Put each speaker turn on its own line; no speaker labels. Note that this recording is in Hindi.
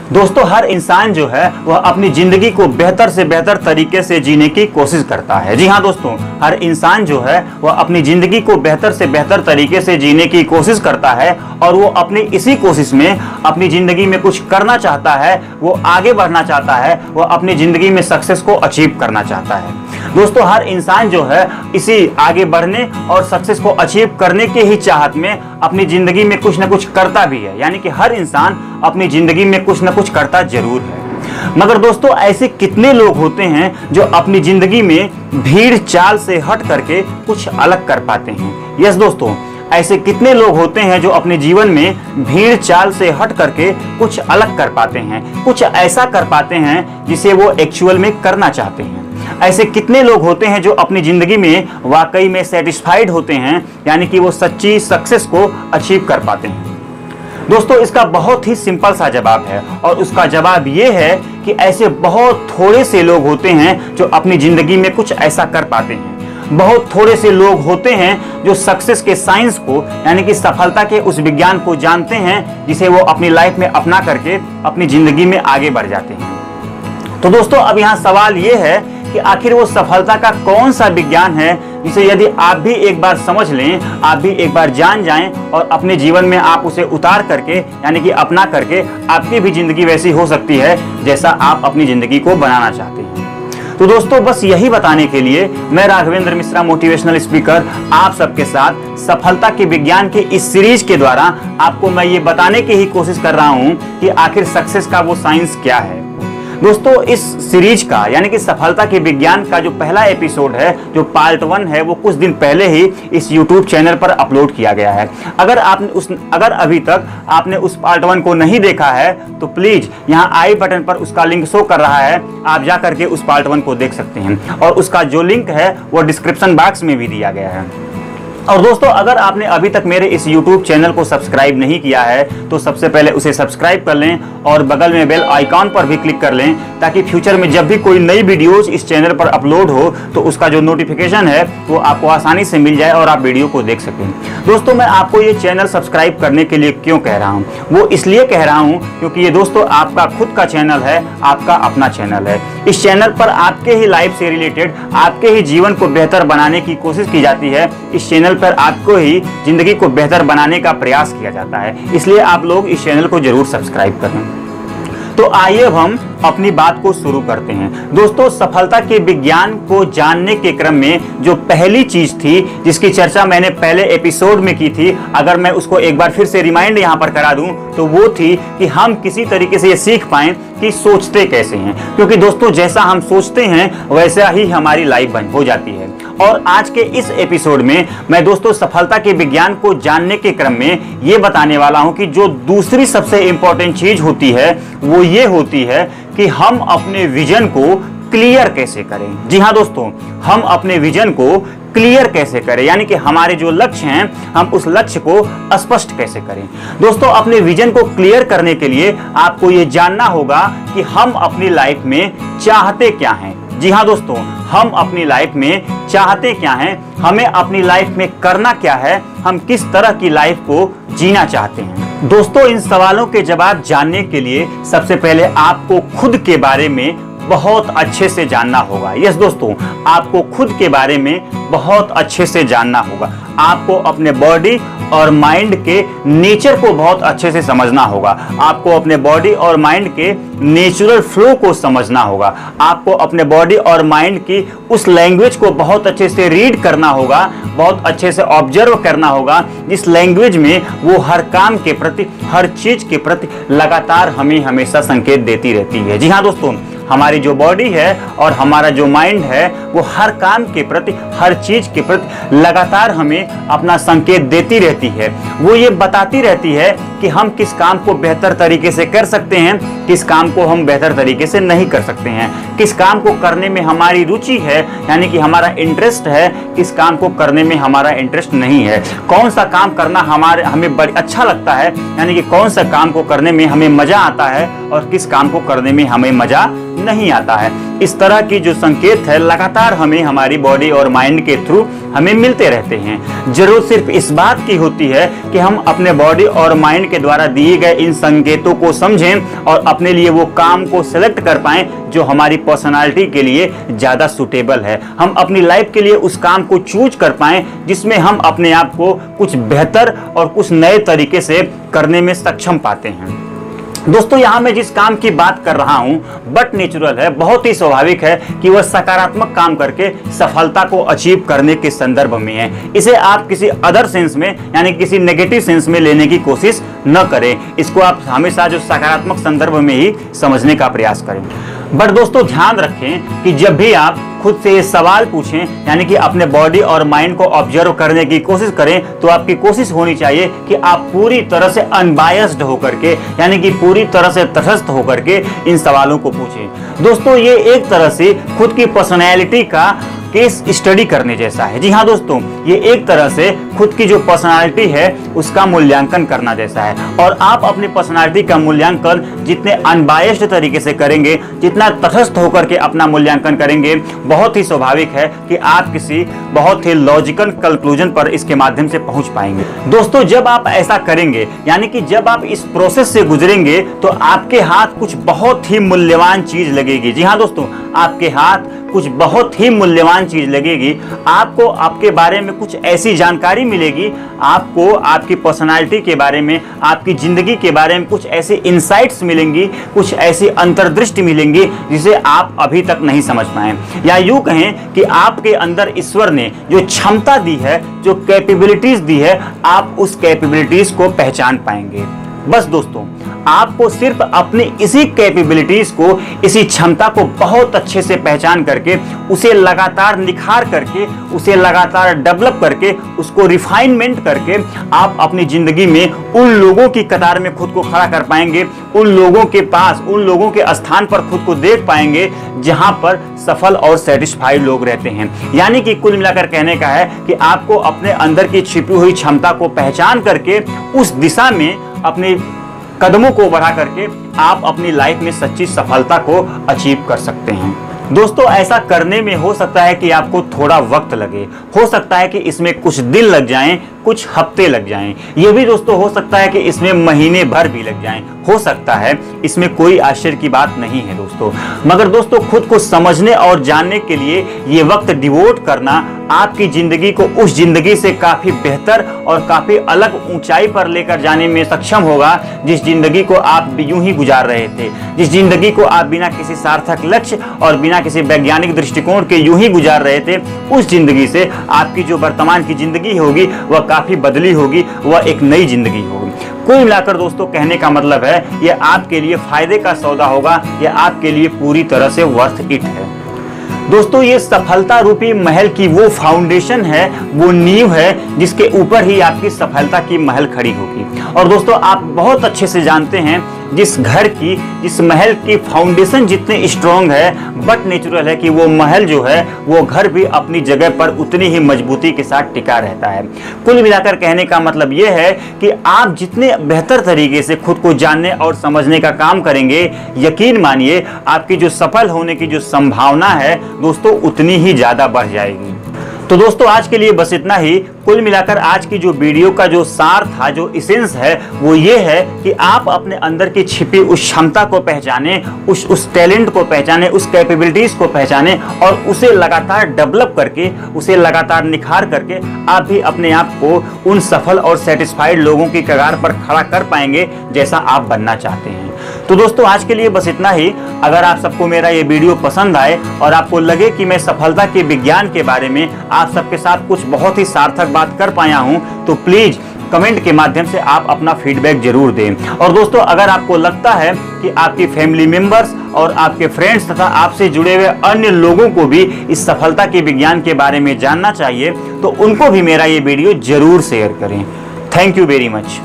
दोस्तों, हर इंसान जो है वह अपनी जिंदगी को बेहतर से बेहतर तरीके से जीने की कोशिश करता है। जी हाँ दोस्तों, हर इंसान जो है वह अपनी जिंदगी को बेहतर से बेहतर तरीके से जीने की कोशिश करता है और वो अपनी इसी कोशिश में अपनी जिंदगी में कुछ करना चाहता है, वो आगे बढ़ना चाहता है, वो अपनी जिंदगी में सक्सेस को अचीव करना चाहता है। दोस्तों, हर इंसान जो है इसी आगे बढ़ने और सक्सेस को अचीव करने के ही चाहत में अपनी जिंदगी में कुछ ना कुछ करता भी है, यानी कि हर इंसान अपनी जिंदगी में कुछ ना कुछ करता जरूर है। मगर दोस्तों, ऐसे कितने लोग होते हैं जो अपनी जिंदगी में भीड़ चाल से हट करके कुछ अलग कर पाते हैं। यस दोस्तों, ऐसे कितने लोग होते हैं जो अपने जीवन में भीड़ चाल से हट करके कुछ अलग कर पाते हैं, कुछ ऐसा कर पाते हैं जिसे वो एक्चुअल में करना चाहते हैं। ऐसे कितने लोग होते हैं जो अपनी जिंदगी में वाकई में सेटिस्फाइड होते हैं, यानी कि वो सच्ची सक्सेस को अचीव कर पाते हैं। दोस्तों, इसका बहुत ही सिंपल सा जवाब है और उसका जवाब ये है कि ऐसे बहुत थोड़े से लोग होते हैं जो अपनी जिंदगी में कुछ ऐसा कर पाते हैं। बहुत थोड़े से लोग होते हैं जो सक्सेस के साइंस को, यानी कि सफलता के उस विज्ञान को जानते हैं जिसे वो अपनी लाइफ में अपना करके अपनी जिंदगी में आगे बढ़ जाते हैं। तो दोस्तों, अब यहाँ सवाल ये है कि आखिर वो सफलता का कौन सा विज्ञान है जिसे यदि आप भी एक बार समझ लें, आप भी एक बार जान जाएं और अपने जीवन में आप उसे उतार करके, यानी कि अपना करके आपकी भी जिंदगी वैसी हो सकती है जैसा आप अपनी जिंदगी को बनाना चाहते हैं। तो दोस्तों, बस यही बताने के लिए मैं राघवेंद्र मिश्रा मोटिवेशनल स्पीकर आप सबके साथ सफलता के विज्ञान के इस सीरीज के द्वारा आपको मैं ये बताने की ही कोशिश कर रहा हूं कि आखिर सक्सेस का वो साइंस क्या है। दोस्तों, इस सीरीज का, यानी कि सफलता के विज्ञान का जो पहला एपिसोड है, जो पार्ट 1 है, वो कुछ दिन पहले ही इस YouTube चैनल पर अपलोड किया गया है। अगर अभी तक आपने उस पार्ट 1 को नहीं देखा है तो प्लीज यहाँ आई बटन पर उसका लिंक शो कर रहा है, आप जा करके उस पार्ट 1 को देख सकते हैं और उसका जो लिंक है वो डिस्क्रिप्शन बॉक्स में भी दिया गया है। और दोस्तों, अगर आपने अभी तक मेरे इस YouTube चैनल को सब्सक्राइब नहीं किया है तो सबसे पहले उसे सब्सक्राइब कर लें और बगल में बेल आइकॉन पर भी क्लिक कर लें ताकि फ्यूचर में जब भी कोई नई वीडियोज इस चैनल पर अपलोड हो तो उसका जो नोटिफिकेशन है वो आपको आसानी से मिल जाए और आप वीडियो को देख सकें। दोस्तों, मैं आपको ये चैनल सब्सक्राइब करने के लिए क्यों कह रहा हूँ, वो इसलिए कह रहा हूँ क्योंकि ये दोस्तों आपका खुद का चैनल है, आपका अपना चैनल है। इस चैनल पर आपके ही लाइफ से रिलेटेड, आपके ही जीवन को बेहतर बनाने की कोशिश की जाती है। इस चैनल पर आपको ही जिंदगी को बेहतर बनाने का प्रयास किया जाता है, इसलिए आप लोग इस चैनल को जरूर सब्सक्राइब करें। तो आइए अब हम अपनी बात को शुरू करते हैं। दोस्तों, सफलता के विज्ञान को जानने के क्रम में जो पहली चीज थी जिसकी चर्चा मैंने पहले एपिसोड में की थी, अगर मैं उसको एक बार फिर से रिमाइंड यहाँ पर करा दूं तो वो थी कि हम किसी तरीके से ये सीख पाएं कि सोचते कैसे हैं, क्योंकि दोस्तों जैसा हम सोचते हैं वैसा ही हमारी लाइफ हो जाती है। और आज के इस एपिसोड में मैं दोस्तों सफलता के विज्ञान को जानने के क्रम में ये बताने वाला हूं कि जो दूसरी सबसे इंपॉर्टेंट चीज होती है वो ये होती है कि हम अपने विजन को क्लियर कैसे करें। जी हाँ दोस्तों, हम अपने विजन को क्लियर कैसे करें, यानी कि हमारे जो लक्ष्य हैं हम उस लक्ष्य को स्पष्ट कैसे करें। दोस्तों, अपने विजन को क्लियर करने के लिए आपको ये जानना होगा कि हम अपनी लाइफ में चाहते क्या हैं। जी हाँ दोस्तों, हम अपनी लाइफ में चाहते क्या हैं, हमें अपनी लाइफ में करना क्या है, हम किस तरह की लाइफ को जीना चाहते हैं। दोस्तों, इन सवालों के जवाब जानने के लिए सबसे पहले आपको खुद के बारे में बहुत अच्छे से जानना होगा। यस दोस्तों, आपको खुद के बारे में बहुत अच्छे से जानना होगा। आपको अपने बॉडी और माइंड के नेचर को बहुत अच्छे से समझना होगा। आपको अपने बॉडी और माइंड के नेचुरल फ्लो को समझना होगा। आपको अपने बॉडी और माइंड की उस लैंग्वेज को बहुत अच्छे से रीड करना होगा, बहुत अच्छे से ऑब्जर्व करना होगा, जिस लैंग्वेज में वो हर काम के प्रति, हर चीज के प्रति लगातार हमें हमेशा संकेत देती रहती है। जी हाँ दोस्तों, हमारी जो बॉडी है और हमारा जो माइंड है वो हर काम के प्रति, हर चीज के प्रति लगातार हमें अपना संकेत देती रहती है। वो ये बताती रहती है कि हम किस काम को बेहतर तरीके से कर सकते हैं, किस काम को हम बेहतर तरीके से नहीं कर सकते हैं, किस काम को करने में हमारी रुचि है, यानी कि हमारा इंटरेस्ट है, किस काम को करने में हमारा इंटरेस्ट नहीं है, कौन सा काम करना हमें बड़ा अच्छा लगता है, यानी कि कौन सा काम को करने में हमें मजा आता है और किस काम को करने में हमें मजा नहीं आता है। इस तरह की जो संकेत है लगातार हमें हमारी बॉडी और माइंड के थ्रू हमें मिलते रहते हैं। जरूरत सिर्फ इस बात की होती है कि हम अपने बॉडी और माइंड के द्वारा दिए गए इन संकेतों को समझें और अपने लिए वो काम को सिलेक्ट कर पाएं जो हमारी पर्सनालिटी के लिए ज़्यादा सूटेबल है। हम अपनी लाइफ के लिए उस काम को चूज कर पाएं जिसमें हम अपने आप को कुछ बेहतर और कुछ नए तरीके से करने में सक्षम पाते हैं। दोस्तों, यहाँ मैं जिस काम की बात कर रहा हूँ बट नेचुरल है, बहुत ही स्वाभाविक है कि वह सकारात्मक काम करके सफलता को अचीव करने के संदर्भ में है। इसे आप किसी अदर सेंस में यानी किसी नेगेटिव सेंस में लेने की कोशिश न करें। इसको आप हमेशा जो सकारात्मक संदर्भ में ही समझने का प्रयास करें। बट दोस्तों, ध्यान रखें कि जब भी आप खुद से ये सवाल पूछें यानी कि अपने बॉडी और माइंड को ऑब्जर्व करने की कोशिश करें तो आपकी कोशिश होनी चाहिए कि आप पूरी तरह से अनबायस्ड होकर के यानी कि पूरी तरह से तटस्थ होकर के इन सवालों को पूछें। दोस्तों, ये एक तरह से खुद की पर्सनैलिटी का केस स्टडी करने जैसा है। जी हाँ दोस्तों, ये एक तरह से खुद की जो पर्सनालिटी है उसका मूल्यांकन करना जैसा है। और आप अपनी पर्सनालिटी का मूल्यांकन जितने अनबायस्ड तरीके से करेंगे, जितना तटस्थ होकर के अपना मूल्यांकन करेंगे, बहुत ही स्वाभाविक है कि आप किसी बहुत ही लॉजिकल कंक्लूजन पर इसके माध्यम से पहुंच पाएंगे। दोस्तों, जब आप ऐसा करेंगे यानी कि जब आप इस प्रोसेस से गुजरेंगे तो आपके हाथ कुछ बहुत ही मूल्यवान चीज लगेगी। जी हाँ दोस्तों, आपके हाथ कुछ बहुत ही मूल्यवान चीज लगेगी। आपको आपके बारे में कुछ ऐसी जानकारी मिलेगी, आपको आपकी पर्सनालिटी के बारे में, आपकी जिंदगी के बारे में कुछ ऐसे इंसाइट्स मिलेंगी, कुछ ऐसी अंतर्दृष्टि मिलेंगी जिसे आप अभी तक नहीं समझ पाए। या यूं कहें कि आपके अंदर ईश्वर ने जो क्षमता दी है, जो कैपेबिलिटीज दी है, आप उस कैपेबिलिटीज को पहचान पाएंगे। बस दोस्तों, आपको सिर्फ अपनी इसी कैपेबिलिटीज को, इसी क्षमता को बहुत अच्छे से पहचान करके उसे लगातार निखार करके, उसे लगातार डेवलप करके, उसको रिफाइनमेंट करके आप अपनी जिंदगी में उन लोगों की कतार में खुद को खड़ा कर पाएंगे, उन लोगों के पास, उन लोगों के स्थान पर खुद को देख पाएंगे जहां पर सफल और सेटिस्फाइड लोग रहते हैं। यानी कि कुल मिलाकर कहने का है कि आपको अपने अंदर की छिपी हुई क्षमता को पहचान करके उस दिशा में अपने कदमों को बढ़ा करके आप अपनी लाइफ में सच्ची सफलता को अचीव कर सकते हैं। दोस्तों, ऐसा करने में हो सकता है कि आपको थोड़ा वक्त लगे, हो सकता है कि इसमें कुछ दिन लग जाएं, कुछ हफ्ते लग जाएं, ये भी दोस्तों हो सकता है कि इसमें महीने भर भी लग जाएं, हो सकता है। इसमें कोई आश्चर्य की बात नहीं है दोस्तों। मगर दोस्तों, खुद को समझने और जानने के लिए ये वक्त डिवोट करना आपकी जिंदगी को उस जिंदगी से काफी बेहतर और काफी अलग ऊंचाई पर लेकर जाने में सक्षम होगा जिस जिंदगी को आप यूं ही गुजार रहे थे, जिस जिंदगी को आप बिना किसी सार्थक लक्ष्य और बिना किसी वैज्ञानिक दृष्टिकोण के यूं ही गुजार रहे थे। उस जिंदगी से आपकी जो वर्तमान की जिंदगी होगी वह काफी बदली होगी, वह एक नई जिंदगी होगी। कुल मिलाकर दोस्तों, कहने का मतलब है यह आपके लिए फायदे का सौदा होगा, यह आपके लिए पूरी तरह से वर्थ इट है। दोस्तों, ये सफलता रूपी महल की वो फाउंडेशन है, वो नींव है जिसके ऊपर ही आपकी सफलता की महल खड़ी होगी। और दोस्तों, आप बहुत अच्छे से जानते हैं जिस घर की, जिस महल की फाउंडेशन जितनी स्ट्रॉन्ग है, बट नेचुरल है कि वो महल जो है, वो घर भी अपनी जगह पर उतनी ही मजबूती के साथ टिका रहता है। कुल मिलाकर कहने का मतलब ये है कि आप जितने बेहतर तरीके से खुद को जानने और समझने का काम करेंगे, यकीन मानिए आपकी जो सफल होने की जो संभावना है दोस्तों, उतनी ही ज्यादा बढ़ जाएगी। तो दोस्तों, आज के लिए बस इतना ही। कुल मिलाकर आज की जो वीडियो का जो सार था, जो इसेंस है, वो ये है कि आप अपने अंदर की छिपी उस क्षमता को पहचाने, उस टैलेंट को पहचाने, उस कैपेबिलिटीज को पहचाने और उसे लगातार डेवलप करके, उसे लगातार निखार करके आप भी अपने आप को उन सफल और सेटिस्फाइड लोगों की कगार पर खड़ा कर पाएंगे जैसा आप बनना चाहते हैं। तो दोस्तों, आज के लिए बस इतना ही। अगर आप सबको मेरा ये वीडियो पसंद आए और आपको लगे कि मैं सफलता के विज्ञान के बारे में आप सबके साथ कुछ बहुत ही सार्थक बात कर पाया हूं, तो प्लीज कमेंट के माध्यम से आप अपना फीडबैक जरूर दें। और दोस्तों, अगर आपको लगता है कि आपकी फैमिली मेंबर्स और आपके फ्रेंड्स तथा आपसे जुड़े हुए अन्य लोगों को भी इस सफलता के विज्ञान के बारे में जानना चाहिए, तो उनको भी मेरा ये वीडियो जरूर शेयर करें। Thank you very much.